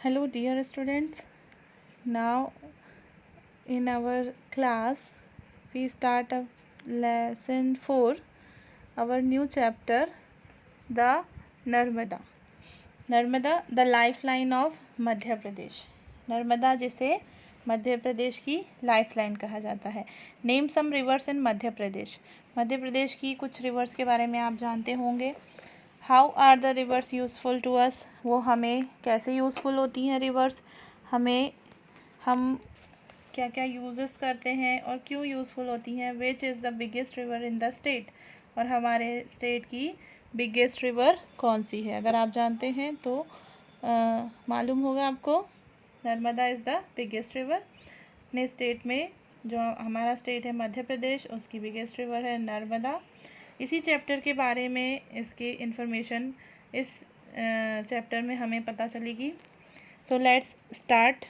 Hello, dear students. Now, in our class, we start a lesson 4, our new chapter, the Narmada. Narmada the lifeline of Madhya Pradesh. Narmada जिसे मध्य प्रदेश की lifeline कहा जाता है. Name some reverse इन मध्य प्रदेश. मध्य प्रदेश की कुछ reverse के बारे में आप जानते होंगे. How are the rivers useful to us. वो हमें कैसे यूज़फुल होती हैं रिवर्स, हम क्या क्या यूजेस करते हैं और क्यों यूज़फुल होती हैं. Which is the biggest river in the state. और हमारे स्टेट की बिगेस्ट रिवर कौन सी है. अगर आप जानते हैं तो मालूम होगा आपको. Narmada is the biggest river. अपने स्टेट में जो हमारा स्टेट है मध्य प्रदेश, उसकी बिगेस्ट रिवर है नर्मदा. इसी चैप्टर के बारे में इसकी इन्फॉर्मेशन इस चैप्टर में हमें पता चलेगी. So let's start.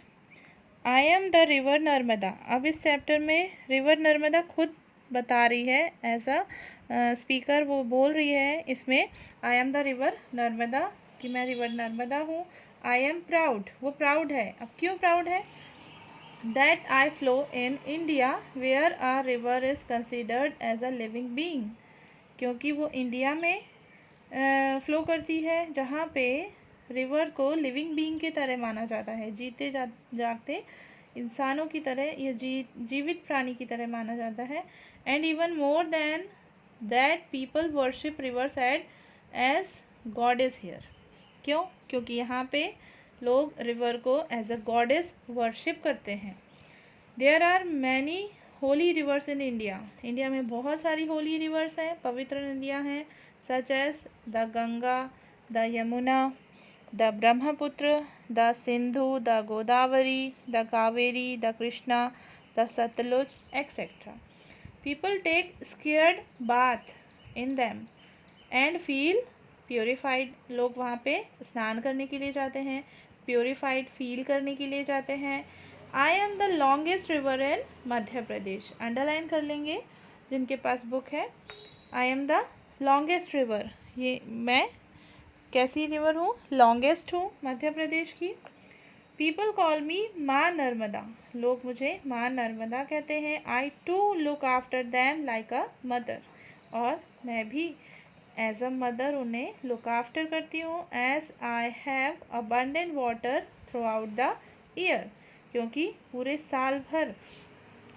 I am the river Narmada. अब इस चैप्टर में रिवर नर्मदा खुद बता रही है. एज अ स्पीकर वो बोल रही है इसमें, I am the river Narmada, कि मैं रिवर नर्मदा हूँ. आई एम प्राउड, वो प्राउड है. अब क्यों प्राउड है. That I flow in India where a river is considered as a living being. क्योंकि वो इंडिया में फ़्लो करती है जहाँ पे रिवर को लिविंग बीइंग की तरह माना जाता है. जीते जागते इंसानों की तरह या जीवित प्राणी की तरह माना जाता है. And even more than that people worship rivers as goddess here. क्यों. क्योंकि यहाँ पे लोग रिवर को एज अ गॉडेस वर्शिप करते हैं. There are many holy rivers in India. India में बहुत सारी होली रिवर्स हैं, पवित्र नदियाँ हैं. Such as the Ganga, the Yamuna, the Brahmaputra, the Sindhu, the Godavari, the Kaveri, the Krishna, the Sutlej etcetera. People take scared bath in them and feel purified. लोग वहाँ पे स्नान करने के लिए जाते हैं, प्योरीफाइड फील करने के लिए जाते हैं. आई am the longest river in Madhya Pradesh. Underline कर लेंगे जिनके पास बुक है. आई एम द लॉन्गेस्ट रिवर. ये मैं कैसी रिवर हूँ, लॉन्गेस्ट हूँ मध्य प्रदेश की. पीपल कॉल मी माँ नर्मदा. लोग मुझे माँ नर्मदा कहते हैं. I too look after them like a mother. और मैं भी एज अ मदर उन्हें लुक आफ्टर करती हूँ. As I have abundant water throughout the year. क्योंकि पूरे साल भर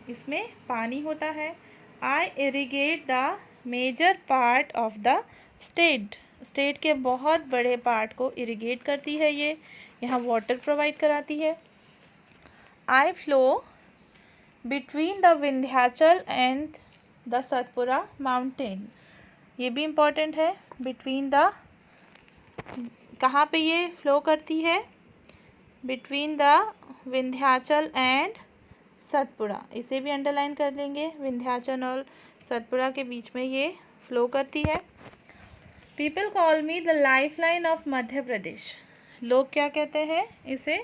इसमें पानी होता है. I irrigate the major part of the state. State के बहुत बड़े पार्ट को इरीगेट करती है ये, यहाँ वाटर प्रोवाइड कराती है. आई flow between the Vindhyachal and the Satpura mountain. ये भी इम्पॉर्टेंट है. बिटवीन द, कहाँ पे ये फ्लो करती है, between the Vindhyachal and Satpura. इसे भी अंडरलाइन कर लेंगे. विंध्याचल और सतपुड़ा के बीच में ये फ्लो करती है. People call me the lifeline of Madhya Pradesh. लोग क्या कहते हैं इसे,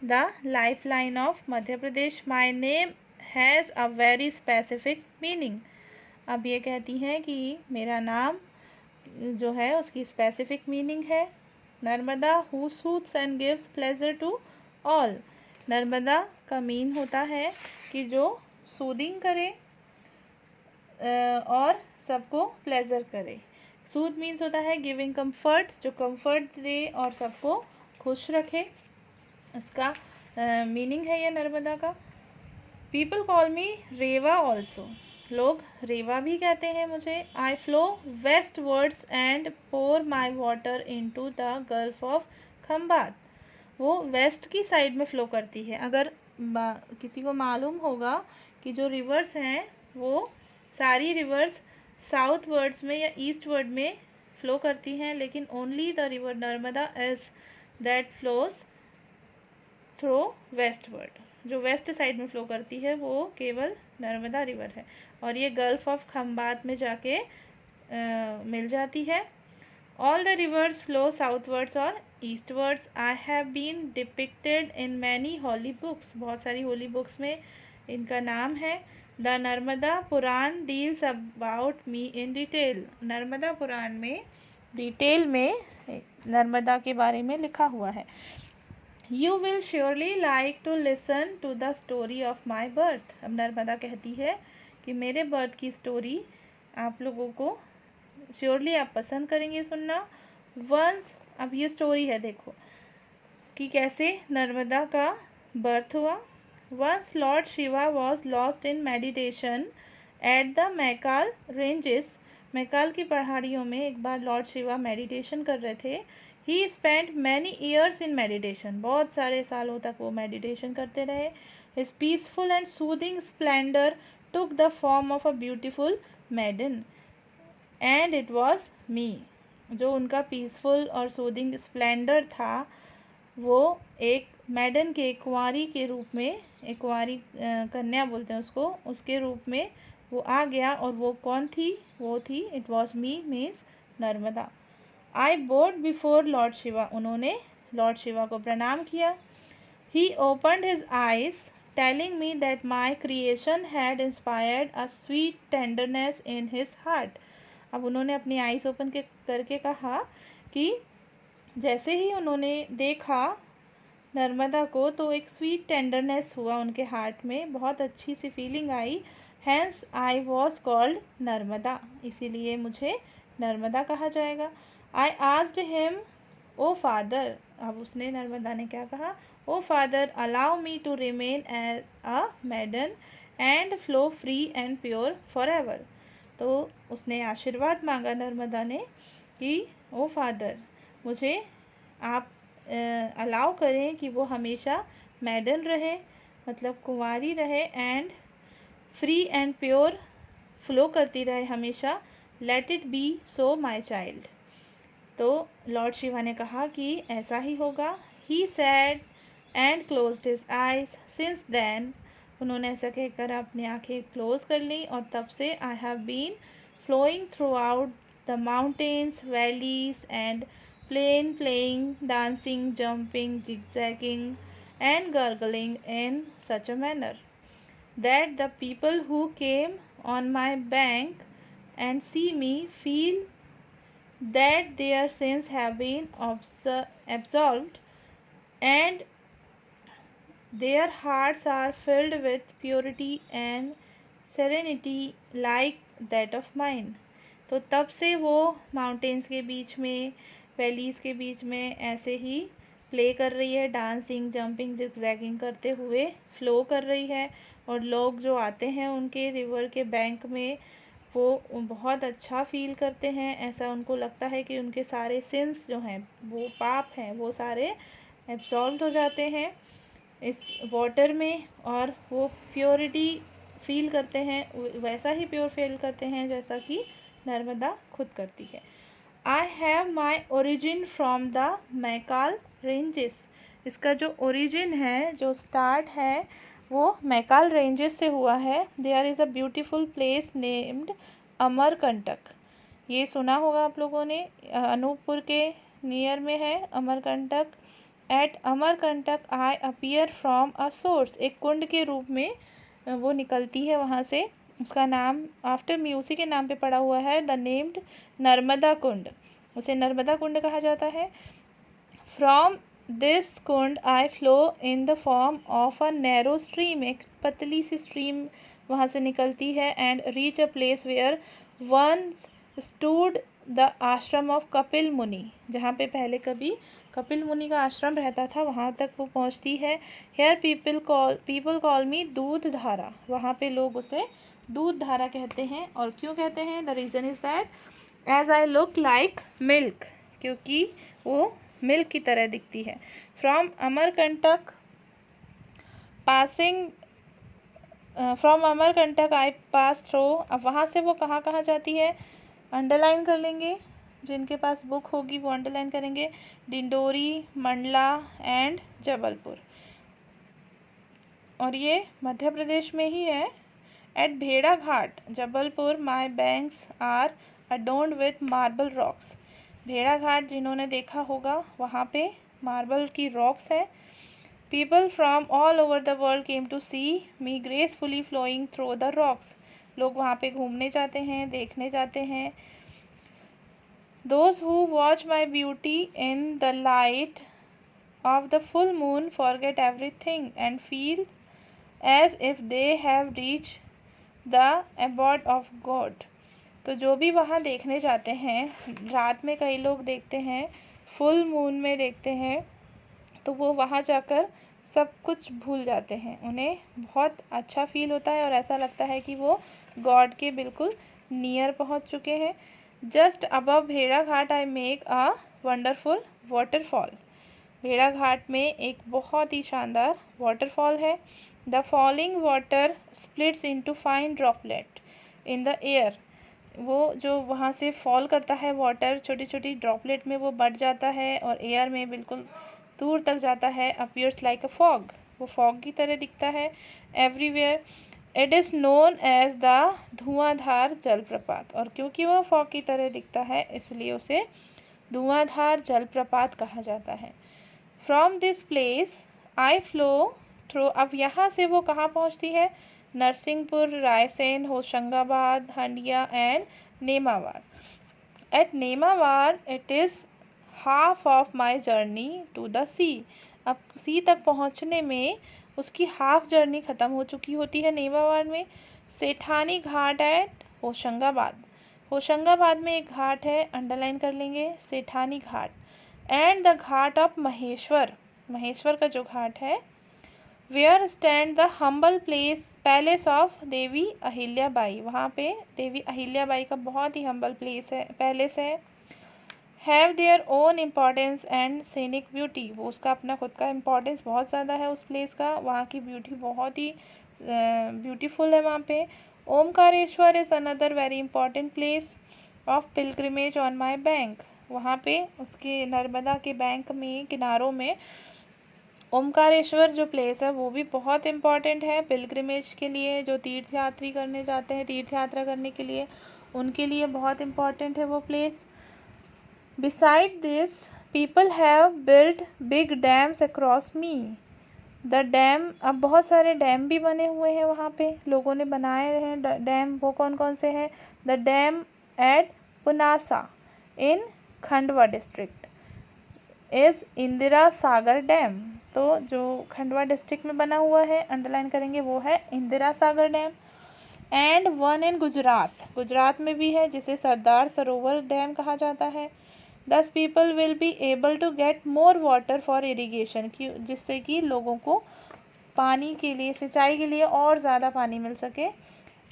the lifeline of Madhya Pradesh. My name has a very specific meaning. अब ये कहती हैं कि मेरा नाम जो है उसकी स्पेसिफिक मीनिंग है. Narmada who soothes and gives pleasure to all. Narmada का मीन होता है कि जो सूदिंग करे और सबको प्लेजर करे. सूद मीन्स होता है गिविंग कंफर्ट, जो कंफर्ट दे और सबको खुश रखे. इसका मीनिंग है ये नर्मदा का. People call me Reva also. लोग रेवा भी कहते हैं मुझे. I flow westwards and pour my water into the gulf of Khambhat. वो वेस्ट की साइड में फ़्लो करती है. अगर किसी को मालूम होगा कि जो रिवर्स हैं वो सारी रिवर्स साउथ वर्ड्स में या ईस्ट वर्ड में फ़्लो करती हैं, लेकिन only the river Narmada is that flows through westward. जो वेस्ट साइड में फ़्लो करती है वो केवल नर्मदा रिवर है, और ये गल्फ ऑफ खम्बात में जाके मिल जाती है. All the rivers flow southwards और eastwards. I have been depicted in many holy books. बहुत सारी होली बुक्स में इनका नाम है. The Narmada Purana deals about me in detail. Narmada Purana में डिटेल में नर्मदा के बारे में लिखा हुआ है. You will surely like to listen to the story of my birth. अब नर्मदा कहती है कि मेरे बर्थ की स्टोरी आप लोगों को श्योरली आप पसंद करेंगे सुनना। वंस, अब ये स्टोरी है, देखो कि कैसे नर्मदा का बर्थ हुआ। Once lord Shiva was lost in meditation at the Maikal ranges. Maikal की पहाड़ियों में एक बार लॉर्ड शिवा मेडिटेशन कर रहे थे। ही spent many years in meditation, बहुत सारे सालों तक वो मेडिटेशन करते रहे। His peaceful and soothing Splendor took the form of a beautiful मैडन and it was मी। जो उनका पीसफुल और सूदिंग स्प्लेंडर था वो एक मैडन के, कुंवारी के रूप में, एक कुंवारी कन्या बोलते हैं उसको, उसके रूप में वो आ गया। और वो कौन थी? वो थी, it was me means Narmada. I bowed before lord Shiva, उन्होंने लॉर्ड शिवा को प्रणाम किया। He opened his eyes telling me that my creation had inspired a sweet tenderness in his heart. अब उन्होंने अपनी आइज ओपन करके कहा कि जैसे ही उन्होंने देखा नर्मदा को तो एक स्वीट टेंडरनेस हुआ उनके हार्ट में, बहुत अच्छी सी फीलिंग आई। Hence I was called Narmada, इसीलिए मुझे नर्मदा कहा जाएगा। I asked him O father, अब उसने, नर्मदा ने क्या कहा? O father allow me to remain as a maiden and flow free and pure forever. तो उसने आशीर्वाद मांगा नर्मदा ने कि ओ फादर, मुझे आप अलाउ करें कि वो हमेशा मैडन रहे, मतलब कुंवारी रहे, and free and pure, flow करती रहे हमेशा। Let it be so my child. तो लॉर्ड शिवा ने कहा कि ऐसा ही होगा। He said and closed his eyes. Since then, उन्होंने ऐसा कहकर अपनी आंखें क्लोज कर ली, और तब से I have been flowing throughout the mountains, valleys and plain, playing, dancing, jumping, zigzagging, and gurgling in such a manner that the people who came on my bank and see me feel that their sins have been absolved and their hearts are filled with purity and serenity like that of mine। तो तब से वो mountains के बीच में, valleys के बीच में ऐसे ही play कर रही है, डांसिंग, जंपिंग, जिगजैगिंग करते हुए फ्लो कर रही है। और लोग जो आते हैं उनके रिवर के बैंक में, वो बहुत अच्छा फील करते हैं। ऐसा उनको लगता है कि उनके सारे सिंस जो हैं, वो पाप हैं, वो सारे एब्सॉल्व हो जाते हैं इस वाटर में, और वो प्योरिटी फील करते हैं, वैसा ही प्योर फील करते हैं जैसा कि नर्मदा खुद करती है। I have my origin from the Maikal ranges. इसका जो ओरिजिन है, जो स्टार्ट है, वो मैकाल रेंजेस से हुआ है। There is a beautiful place named Amarkantak. ये सुना होगा आप लोगों ने, अनूपपुर के नियर में है Amarkantak. At Amarkantak I appear from a source, एक कुंड के रूप में वो निकलती है वहाँ से। उसका नाम आफ्टर मी, उसी के नाम पे पड़ा हुआ है, द नेम्ड नर्मदा कुंड, उसे नर्मदा कुंड कहा जाता है। From this kund I flow in the form of a narrow stream, एक पतली सी स्ट्रीम वहाँ से निकलती है। And reach a place where once stood the ashram of Kapil Muni, जहाँ पे कभी कपिल मुनि का आश्रम रहता था, वहाँ तक वो पहुँचती है। हेयर पीपल कॉल मी दूध धारा, वहाँ पे लोग उसे दूध धारा कहते हैं। और क्यों कहते हैं? The reason is that as I look like milk, क्योंकि वो मिल्क की तरह दिखती है। From Amarkantak I pass through, अब वहाँ से वो कहाँ कहाँ जाती है, अंडरलाइन कर लेंगे, जिनके पास बुक होगी वो अंडरलाइन करेंगे। डिंडोरी, मंडला एंड जबलपुर, और ये मध्य प्रदेश में ही है। At Bheda Ghat Jabalpur my banks are adorned with marble rocks. Bheda Ghat जिन्होंने देखा होगा, वहाँ पे मार्बल की रॉक्स है। People from all over the world came to see me gracefully flowing through the rocks, लोग वहाँ पे घूमने जाते हैं, देखने जाते हैं। Those who watch my beauty in the light of the full moon forget everything and feel as if they have reached the abode of God। तो जो भी वहाँ देखने जाते हैं, रात में कई लोग देखते हैं, फुल मून में देखते हैं, तो वो वहाँ जाकर सब कुछ भूल जाते हैं। उन्हें बहुत अच्छा फील होता है और ऐसा लगता है कि वो गॉड के बिल्कुल नियर पहुँच चुके हैं। Just above Bheda Ghat I make a wonderful waterfall. Bheda Ghat में एक बहुत ही शानदार वाटरफॉल है। The falling water splits into fine droplet in the air. वो जो वहाँ से फॉल करता है वाटर, छोटी छोटी ड्रॉपलेट में वो बढ़ जाता है और एयर में बिल्कुल दूर तक जाता है। अपीयर्स लाइक अ फॉग, वो फॉग की तरह दिखता है। Everywhere it is known as the Dhuandhar Jalprapat. और क्योंकि वह फॉग की तरह दिखता है इसलिए उसे धुआंधार जलप्रपात कहा जाता है। From this place I flow through. अब यहाँ से वो कहाँ पहुँचती है? Narsinghpur, Raisen, Hoshangabad, Handia and Nemawar. At Nemawar it is half of my journey to the sea. अब सी तक पहुँचने में उसकी हाफ जर्नी ख़त्म हो चुकी होती है नेमावर में। सेठानी घाट एट होशंगाबाद। होशंगाबाद में एक घाट है, अंडरलाइन कर लेंगे, Sethani Ghat. And the ghat of Maheshwar, Maheshwar का जो घाट है। Where stand the humble palace of Devi Ahilyabai. वहाँ पे देवी अहिल्याबाई का बहुत ही हम्बल प्लेस है, पैलेस है। Have their own importance and scenic beauty. वो उसका अपना खुद का इम्पॉर्टेंस बहुत ज़्यादा है उस प्लेस का, वहाँ की ब्यूटी बहुत ही ब्यूटीफुल है वहाँ पे। Omkareshwar is another very important place of pilgrimage on my bank. वहाँ पे उसके नर्मदा के बैंक में, किनारों में ओमकारेश्वर जो प्लेस है वो भी बहुत इम्पॉर्टेंट है पिलग्रिमेज के लिए। जो तीर्थयात्री करने जाते हैं, तीर्थ यात्रा करने के लिए, उनके लिए बहुत इम्पॉर्टेंट है वो place. Beside this, people have built big dams across me. The dam, अब बहुत सारे डैम भी बने हुए हैं वहाँ पे, लोगों ने बनाए हैं डैम। वो कौन कौन से हैं? The dam at Punasa in Khandwa district is Indira Sagar dam. तो जो खंडवा डिस्ट्रिक्ट में बना हुआ है, अंडरलाइन करेंगे, वो है Indira Sagar dam. And one in Gujarat, Gujarat में भी है, जिसे सरदार सरोवर डैम कहा जाता है। Thus people will be able to get more water for irrigation, की जिससे कि लोगों को पानी के लिए, सिंचाई के लिए और ज़्यादा पानी मिल सके।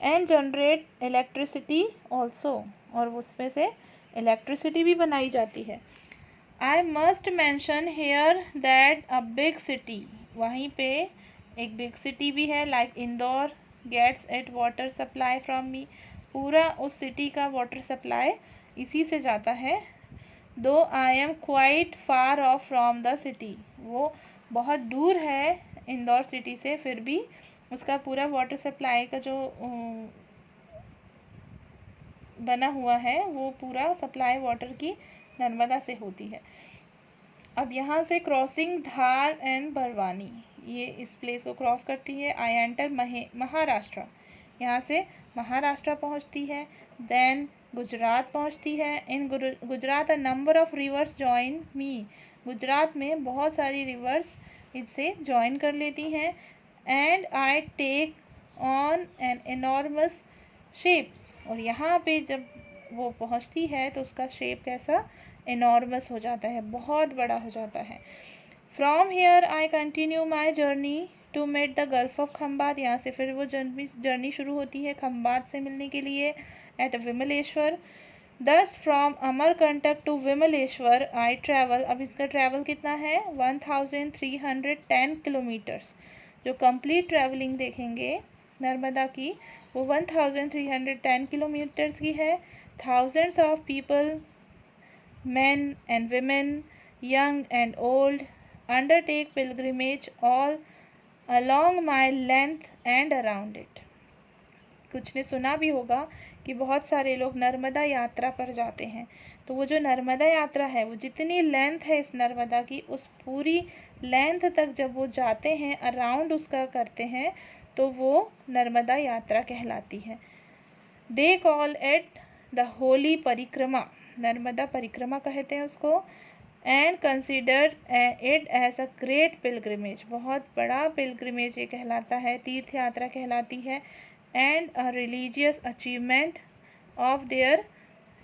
एंड जनरेट इलेक्ट्रिसिटी ऑल्सो, और उसमें से इलेक्ट्रिसिटी भी बनाई जाती है। I must mention here that a big city, वहीं पे एक बिग सिटी भी है, like Indore gets it water supply from me. पूरा उस सिटी का वाटर सप्लाई इसी से जाता है। दो I am quite far of from the city, वो बहुत दूर है इंदौर सिटी से, फिर भी उसका पूरा वाटर सप्लाई का जो बना हुआ है वो पूरा सप्लाई वाटर की नर्मदा से होती है। अब यहाँ से क्रॉसिंग धार एंड बरवानी, ये इस प्लेस को क्रॉस करती है। आई एंटर महाराष्ट्र, यहाँ से महाराष्ट्र पहुँचती है। देन गुजरात पहुँचती है। In Gujarat a number of rivers join me, Gujarat में बहुत सारी रिवर्स इससे जॉइन कर लेती हैं। And I take on an enormous shape, और यहाँ पे जब वो पहुँचती है तो उसका शेप कैसा? एनॉर्मस हो जाता है, बहुत बड़ा हो जाता है। From here I continue my journey to met the gulf of Khambhat, यहाँ से फिर वो जर्नी शुरू होती है खम्बात से मिलने के लिए at Vimleshwar. Thus from Amarkantak to Vimleshwar I travel, अब इसका ट्रैवल कितना है? 1310 किलोमीटर्स। जो कंप्लीट ट्रैवलिंग देखेंगे नर्मदा की वो 1310 किलोमीटर्स की है। Thousands of people, men and women, young and old, undertake pilgrimage all along my length and around it. कुछ ने सुना भी होगा कि बहुत सारे लोग नर्मदा यात्रा पर जाते हैं। तो वो जो नर्मदा यात्रा है, वो जितनी लेंथ है इस नर्मदा की, उस पूरी लेंथ तक जब वो जाते हैं, अराउंड उसका करते हैं, तो वो नर्मदा यात्रा कहलाती है। They call it the holy parikrama, Narmada परिक्रमा कहते हैं उसको। And consider it as a great pilgrimage, बहुत बड़ा पिलग्रिमेज ये कहलाता है, तीर्थ यात्रा कहलाती है, and a religious achievement of their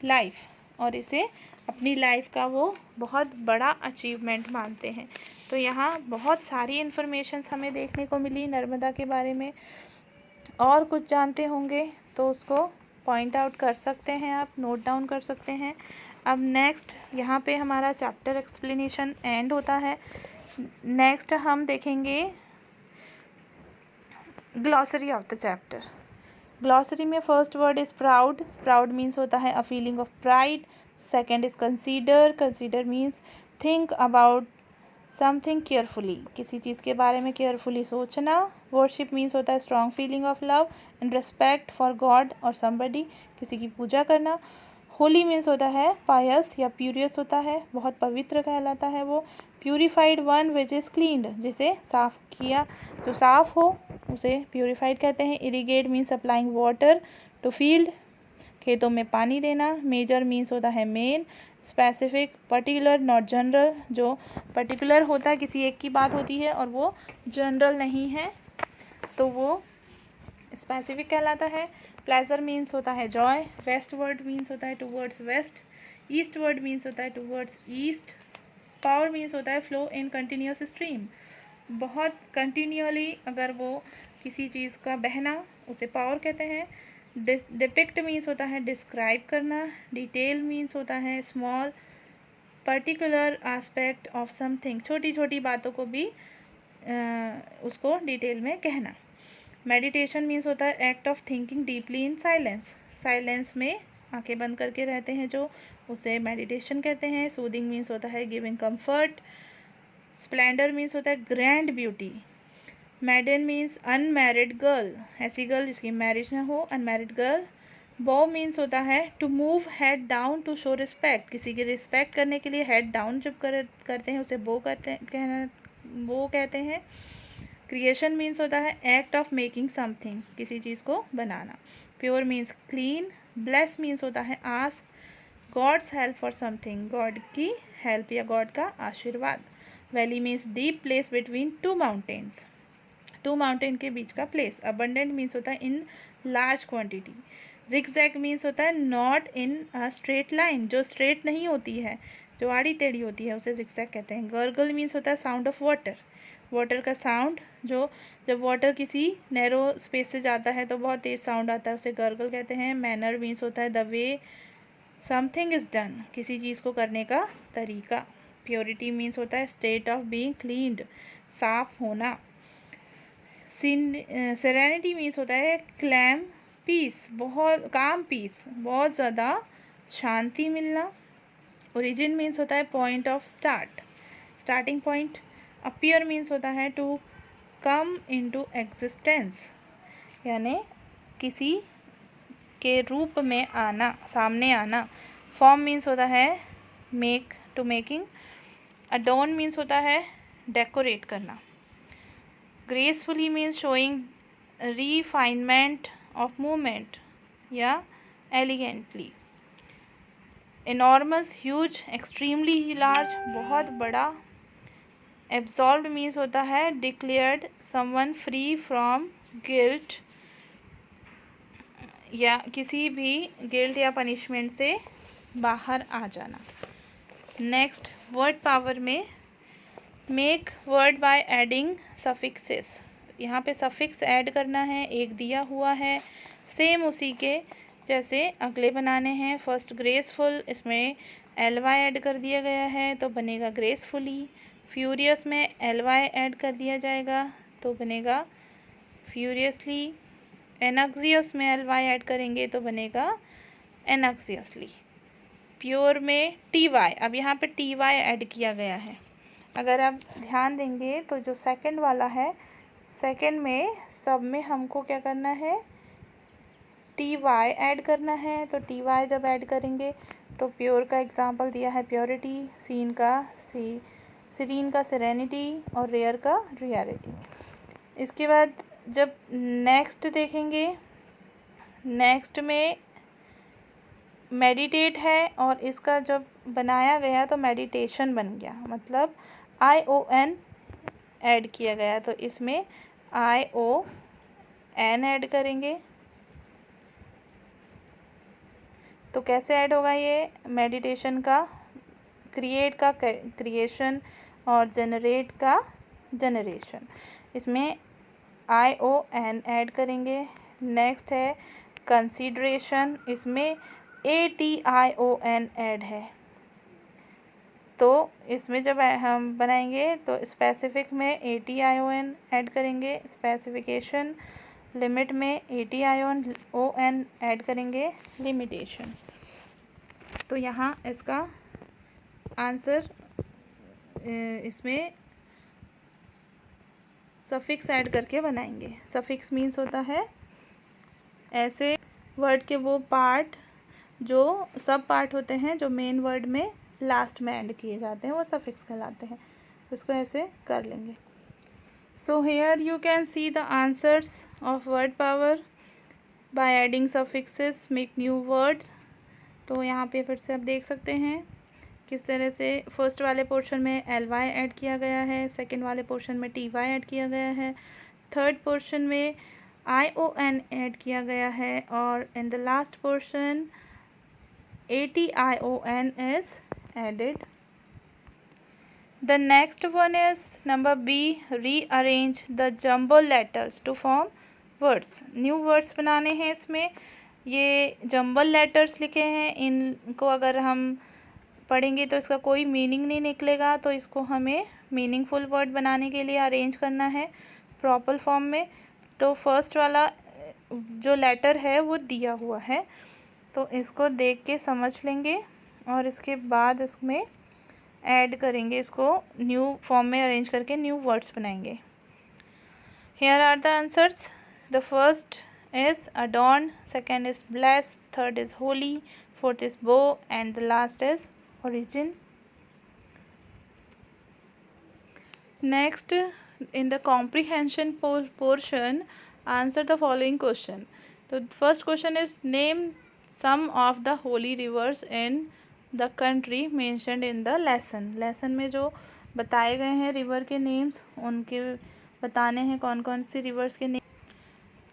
life, और इसे अपनी लाइफ का वो बहुत बड़ा अचीवमेंट मानते हैं। तो यहाँ बहुत सारी इन्फॉर्मेशंस हमें देखने को मिली नर्मदा के बारे में। और कुछ जानते होंगे तो उसको पॉइंट आउट कर सकते हैं, आप नोट डाउन कर सकते हैं। अब नेक्स्ट यहाँ पे हमारा चैप्टर एक्सप्लेनेशन एंड होता है। नेक्स्ट हम देखेंगे glossary of the chapter. Glossary में first word is proud. Proud means होता है a feeling of pride. Second is consider. Consider means think about something carefully, किसी चीज़ के बारे में केयरफुली सोचना। वर्शिप मीन्स होता है strong feeling of love and respect for God और समबडी, किसी की पूजा करना। होली मीन्स होता है पायस या प्यूरियस होता है, बहुत पवित्र कहलाता है वो। Purified one which is cleaned, जिसे साफ़ किया, जो साफ़ हो उसे प्यूरिफाइड कहते हैं। Irrigate means supplying water to field, खेतों में पानी देना। मेजर मीन्स होता है main. Specific, particular not general, जो पर्टिकुलर होता है किसी एक की बात होती है और वो जनरल नहीं है तो वो स्पेसिफिक कहलाता है। प्लेजर मीन्स होता है जॉय। वेस्ट वर्ड मीन्स होता है towards west. Eastward means होता है टूवर्ड्स ईस्ट। पावर मीन्स होता है फ्लो इन कंटिन्यूस स्ट्रीम, बहुत कंटिन्यूअली अगर वो किसी चीज़ का बहना उसे पावर कहते हैं। डिपिक्ट मीन्स होता है डिस्क्राइब करना। डिटेल मीन्स होता है small particular aspect of something, छोटी छोटी बातों को भी उसको डिटेल में कहना। मेडिटेशन मीन्स होता है act of thinking deeply in silence, silence में आंखें बंद करके रहते हैं जो, उसे मेडिटेशन कहते हैं। सूदिंग मीन्स होता है गिविंग कंफर्ट। स्प्लेंडर मीन्स होता है grand beauty. Maiden means unmarried girl, ऐसी गर्ल जिसकी मैरिज ना हो, अनमैरिड गर्ल। बो मीन्स होता है to move head down to show respect, किसी की रिस्पेक्ट करने के लिए हेड डाउन जब करते हैं उसे बो कहते हैं। क्रिएशन मीन्स होता है एक्ट ऑफ मेकिंग समथिंग, किसी चीज़ को बनाना। Pure means clean. Bless means होता है ask God's help for something, God की हेल्प या गॉड का आशीर्वाद। Valley means deep place between two mountains, two mountain के बीच का प्लेस। अबंडेंट मीन्स होता है in large quantity. Zigzag means होता है not in a straight line, जो स्ट्रेट नहीं होती है, जो आड़ी टेढ़ी होती है उसे जिगजैग कहते हैं। गर्गल मीन्स होता है साउंड ऑफ वाटर, वाटर का साउंड, जो जब वाटर किसी नैरो स्पेस से जाता है तो बहुत तेज़ साउंड आता है, उसे गर्गल कहते हैं। मैनर मीन्स होता है the way something is done, किसी चीज़ को करने का तरीका। प्योरिटी मीन्स होता है स्टेट ऑफ बीइंग क्लीन्ड, साफ होना। सेरेनिटी मीन्स होता है क्लैम पीस, बहुत काम पीस, बहुत ज़्यादा शांति मिलना। ओरिजिन मीन्स होता है point of start, starting point. Appear means होता है टू कम इनटू एग्जिस्टेंस, यानी किसी के रूप में आना, सामने आना। फॉर्म मीन्स होता है make, to making. Adorn means होता है डेकोरेट करना। Gracefully means showing refinement of movement या elegantly. Enormous, huge, extremely large, बहुत बड़ा। एब्सॉल्व्ड मीन्स होता है declared someone free from guilt, या किसी भी गिल्ट या पनिशमेंट से बाहर आ जाना। नेक्स्ट वर्ड पावर में make word by adding suffixes, यहाँ पे सफिक्स ऐड करना है, एक दिया हुआ है, सेम उसी के जैसे अगले बनाने हैं। फर्स्ट ग्रेसफुल, इसमें एल वाई ऐड कर दिया गया है तो बनेगा ग्रेसफुली। फ्यूरियस में एल वाई ऐड कर दिया जाएगा तो बनेगा फ्यूरियसली। एनक्सियस में एल वाई ऐड करेंगे तो बनेगा एनक्सियसली। प्योर में टी वाई, अब यहाँ पे टी वाई ऐड किया गया है। अगर आप ध्यान देंगे तो जो सेकंड वाला है, सेकंड में सब में हमको क्या करना है, टी वाई ऐड करना है। तो टी वाई जब ऐड करेंगे तो प्योर का एग्जांपल दिया है प्योरिटी, सीन का सीरीन का सेरेनिटी और रेयर का रियलिटी। इसके बाद जब नेक्स्ट देखेंगे, नेक्स्ट में मेडिटेट है और इसका जब बनाया गया तो मेडिटेशन बन गया, मतलब ION ऐड किया गया, तो इसमें ION ऐड करेंगे। तो कैसे ऐड होगा ये? मेडिटेशन का क्रिएट का क्रिएशन और जनरेट का जनरेशन, इसमें ION ऐड करेंगे। नेक्स्ट है कंसीडरेशन, इसमें ATION ऐड है। तो इसमें जब हम बनाएंगे तो स्पेसिफिक में ATION ऐड करेंगे, स्पेसिफिकेशन लिमिट में ATION ऐड करेंगे, लिमिटेशन। तो यहाँ इसका आंसर इसमें सफिक्स ऐड करके बनाएंगे। सफिक्स मीन्स होता है ऐसे वर्ड के वो पार्ट जो सब पार्ट होते हैं जो मेन वर्ड में लास्ट में ऐड किए जाते हैं, वो सफिक्स कहलाते हैं। तो इसको ऐसे कर लेंगे। So here you can see the answers of word power by adding suffixes make new words. तो यहाँ पे फिर से आप देख सकते हैं किस तरह से फर्स्ट वाले पोर्शन में ly ऐड किया गया है, सेकंड वाले पोर्शन में ty ऐड किया गया है, थर्ड पोर्शन में ION ऐड किया गया है, और in the last portion ATION is added. The next one is number B, rearrange the jumble letters to form words. New words बनाने हैं इसमें। ये जम्बल लेटर्स लिखे हैं, इनको अगर हम पढ़ेंगे तो इसका कोई मीनिंग नहीं निकलेगा, तो इसको हमें मीनिंगफुल वर्ड बनाने के लिए अरेंज करना है प्रॉपर फॉर्म में। तो फर्स्ट वाला जो लेटर है वो दिया हुआ है, तो इसको देख के समझ लेंगे और इसके बाद इसमें ऐड करेंगे, इसको न्यू फॉर्म में अरेंज करके न्यू वर्ड्स बनाएंगे। Here are the answers. The first is adorn, second is bless, third is holy, fourth is bow and the last is origin. Next, in the comprehension portion, answer the following question. So first question is name some of the holy rivers in the country mentioned in the lesson. lesson में जो बताए गए हैं river के names, उनके बताने हैं कौन कौन सी रिवर्स के name.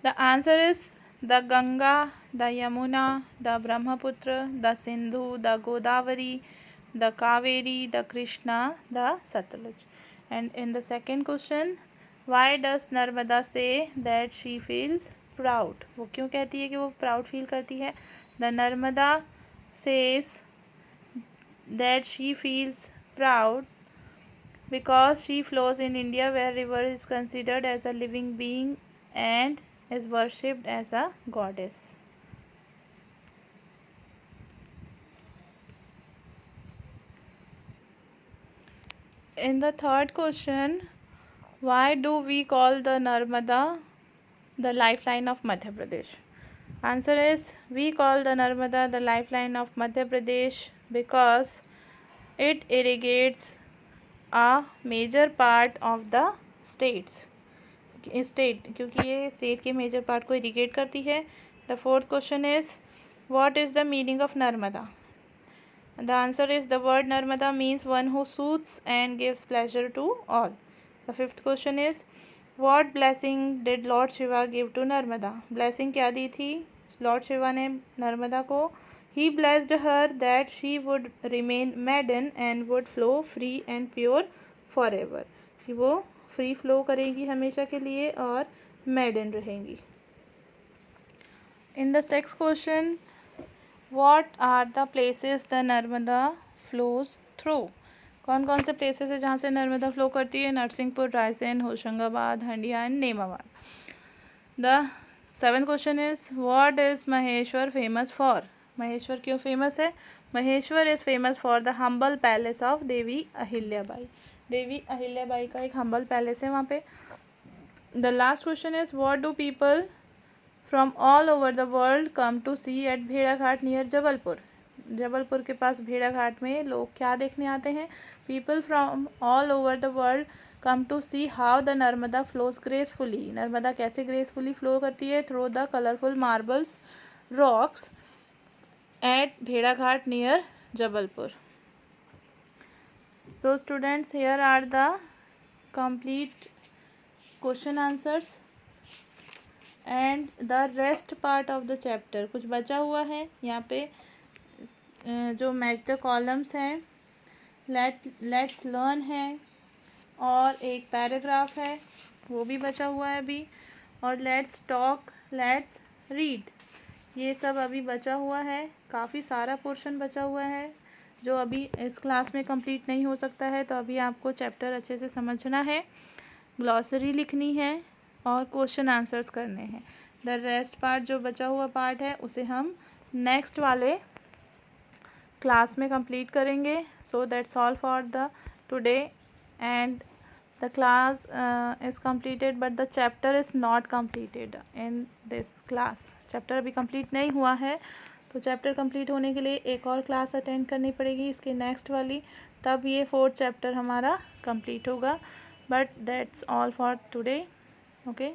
The answer is the Ganga, the Yamuna, the Brahmaputra, the Sindhu, the Godavari, the Kaveri, the Krishna, the Satluj. And in the second question, why does Narmada say that she feels proud? वो क्यों कहती है कि वो proud feel करती है? The Narmada says that she feels proud because she flows in India, where river is considered as a living being and is worshipped as a goddess. In the third question, why do we call the Narmada the lifeline of Madhya Pradesh? Answer is, we call the Narmada the lifeline of Madhya Pradesh because it irrigates a major part of the state, क्योंकि ये state के major part को irrigate करती है। The fourth question is, what is the meaning of Narmada? The answer is, the word Narmada means one who soothes and gives pleasure to all. The fifth question is, what blessing did Lord Shiva give to Narmada? Blessing क्या दी थी Lord Shiva ने नर्मदा को? He blessed her that she would remain maiden and would flow free and pure forever. कि वो free flow करेगी हमेशा के लिए और मेडन रहेंगी। In the sixth question, what are the places the Narmada flows through? कौन कौन से प्लेसेस है जहाँ से नर्मदा फ्लो करती है? Narsinghpur, Raisen, Hoshangabad, Handia and Nemabad. The seventh question is, what is Maheshwar famous for? Maheshwar क्यों फेमस है? Maheshwar is famous for the humble palace of Devi Ahilyabai. Devi Ahilyabai का एक हम्बल पैलेस है वहाँ पे। The last question is, what do people from all over the world come to see at भेड़ाघाट near Jabalpur? Jabalpur के पास भेड़ाघाट में लोग क्या देखने आते हैं? People from all over the world come to see how the Narmada flows gracefully. Narmada कैसे ग्रेसफुली फ्लो करती है? Through the colourful marbles rocks at Bhedaghat near Jabalpur. So students, here are the complete question answers and the rest part of the chapter. कुछ बचा हुआ है यहाँ पे जो मैच द कॉलम्स हैं, लेट्स लर्न है और एक पैराग्राफ है वो भी बचा हुआ है अभी, और लेट्स टॉक, लेट्स रीड, ये सब अभी बचा हुआ है। काफ़ी सारा पोर्शन बचा हुआ है जो अभी इस क्लास में कंप्लीट नहीं हो सकता है, तो अभी आपको चैप्टर अच्छे से समझना है, ग्लॉसरी लिखनी है और क्वेश्चन आंसर्स करने हैं। द रेस्ट पार्ट जो बचा हुआ पार्ट है उसे हम नेक्स्ट वाले क्लास में कंप्लीट करेंगे। So that's all for the today and the class is completed but the chapter is not completed in this class. Chapter अभी कंप्लीट नहीं हुआ है, तो चैप्टर कंप्लीट होने के लिए एक और क्लास अटेंड करनी पड़ेगी इसके नेक्स्ट वाली, तब ये 4th चैप्टर हमारा कंप्लीट होगा। But that's all for today. Okay.